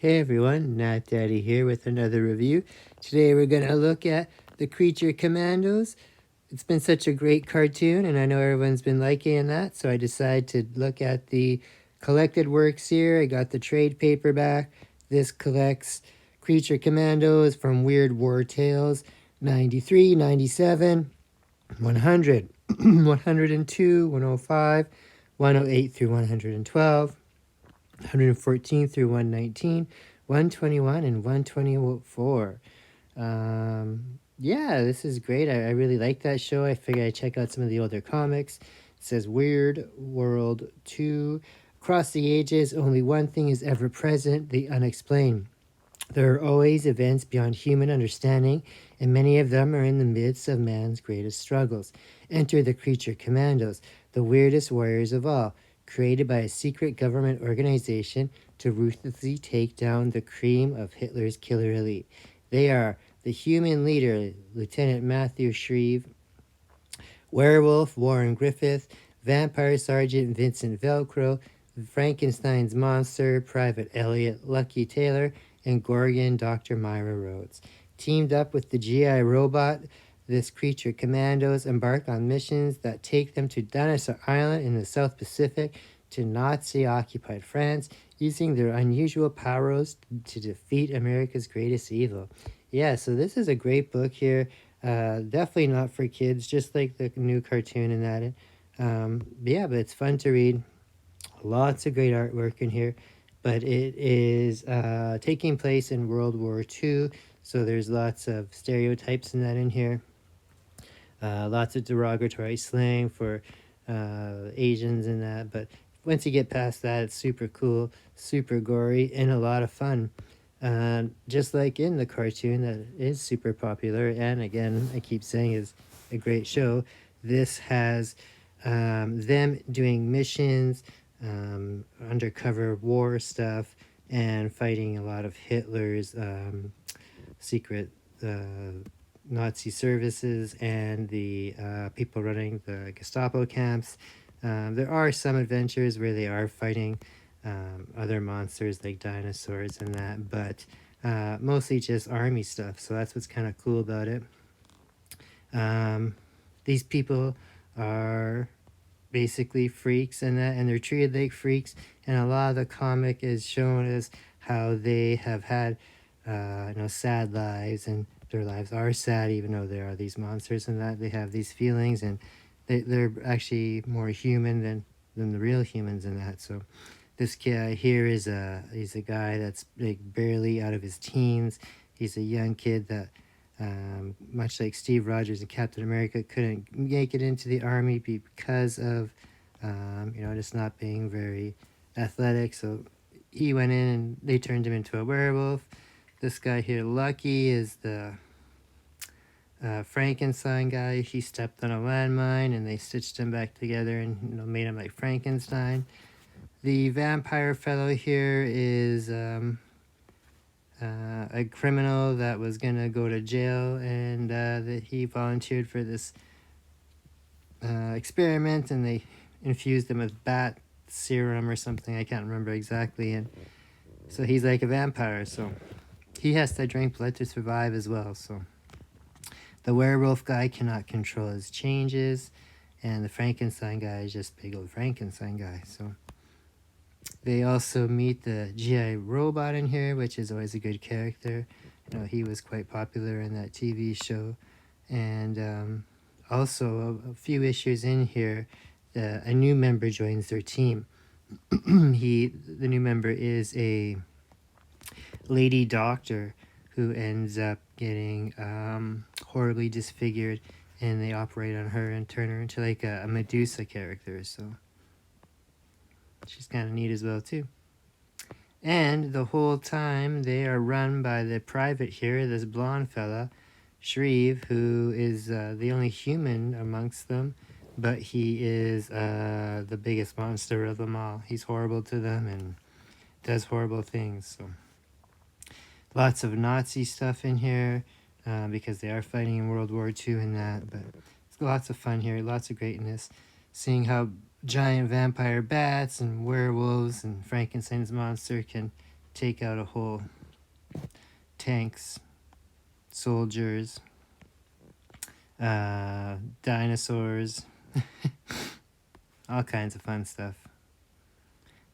Hey everyone, Nat Daddy here with another review. Today we're going to look at the Creature Commandos. It's been such a great cartoon and I know everyone's been liking that, so I decided to look at the collected works here. I got the trade paperback. This collects Creature Commandos from Weird War Tales 93, 97, 100, 102, 105, 108 through 112. 114 through 119, 121, and 124. Yeah, this is great. I really like that show. I figured I'd check out some of the older comics. It says Weird World 2. Across the ages, only one thing is ever present, the unexplained. There are always events beyond human understanding, and many of them are in the midst of man's greatest struggles. Enter the Creature Commandos, the weirdest warriors of all, created by a secret government organization to ruthlessly take down the cream of Hitler's killer elite. They are the human leader, Lieutenant Matthew Shreve, werewolf Warren Griffith, vampire sergeant Vincent Velcro, Frankenstein's monster Private Elliot Lucky Taylor, and gorgon Dr. Myra Rhodes. Teamed up with the GI robot, this Creature Commandos embark on missions that take them to Dinosaur Island in the South Pacific to Nazi-occupied France, using their unusual powers to defeat America's greatest evil. Yeah, so this is a great book here. Definitely not for kids, just like the new cartoon and that. But it's fun to read. Lots of great artwork in here, but it is taking place in World War II, so there's lots of stereotypes in that in here. Lots of derogatory slang for Asians and that, but once you get past that, it's super cool, super gory, and a lot of fun. Just like in the cartoon that is super popular, and again, I keep saying is a great show, this has them doing missions, undercover war stuff, and fighting a lot of Hitler's secret Nazi services and the people running the Gestapo camps. There are some adventures where they are fighting other monsters like dinosaurs and that, but mostly just army stuff. So that's what's kind of cool about it. These people are basically freaks and that, and they're treated like freaks. And a lot of the comic is shown as how they have had sad lives, and their lives are sad even though there are these monsters and that they have these feelings, and they're actually more human than the real humans in that. So this guy here is he's a guy that's like barely out of his teens. He's a young kid that much like Steve Rogers and Captain America couldn't make it into the army because of just not being very athletic. So he went in and they turned him into a werewolf. This guy here, Lucky, is the Frankenstein guy. He stepped on a landmine and they stitched him back together and made him like Frankenstein. The vampire fellow here is a criminal that was gonna go to jail, and that he volunteered for this experiment, and they infused him with bat serum or something. I can't remember exactly, and so he's like a vampire. So he has to drink blood to survive as well. So the werewolf guy cannot control his changes, and the Frankenstein guy is just big old Frankenstein guy. So they also meet the GI robot in here, which is always a good character. He was quite popular in that TV show. And also a few issues in here, a new member joins their team. The new member is a lady doctor who ends up getting horribly disfigured, and they operate on her and turn her into like a Medusa character. So she's kind of neat as well too. And the whole time they are run by the private here, this blonde fella, Shreve, who is the only human amongst them, but he is the biggest monster of them all. He's horrible to them and does horrible things. So lots of Nazi stuff in here because they are fighting in World War II and that, but it's lots of fun here, lots of greatness. Seeing how giant vampire bats and werewolves and Frankenstein's monster can take out a whole tanks, soldiers, dinosaurs, all kinds of fun stuff.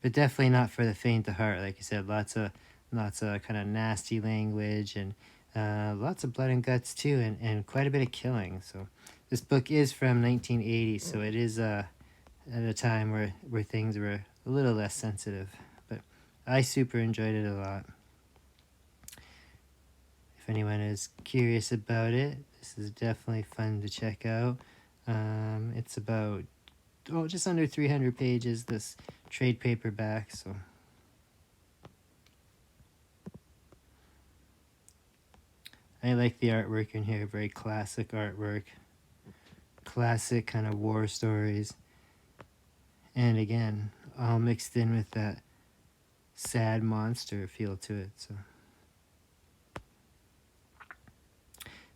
But definitely not for the faint of heart. Like you said, lots of kind of nasty language and lots of blood and guts too, and quite a bit of killing. So this book is from 1980, so it is at a time where things were a little less sensitive. But I super enjoyed it a lot. If anyone is curious about it, this is definitely fun to check out. It's about just under 300 pages, this trade paperback, so I like the artwork in here, very classic artwork, classic kind of war stories, and again, all mixed in with that sad monster feel to it, so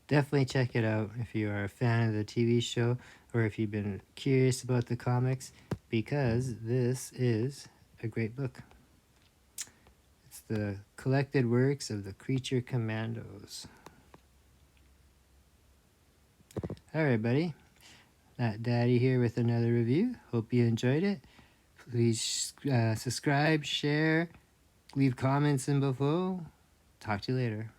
definitely check it out if you are a fan of the TV show or if you've been curious about the comics, because this is a great book. It's the collected works of the Creature Commandos. Alright, buddy. That Daddy here with another review. Hope you enjoyed it. Please subscribe, share, leave comments in below. Talk to you later.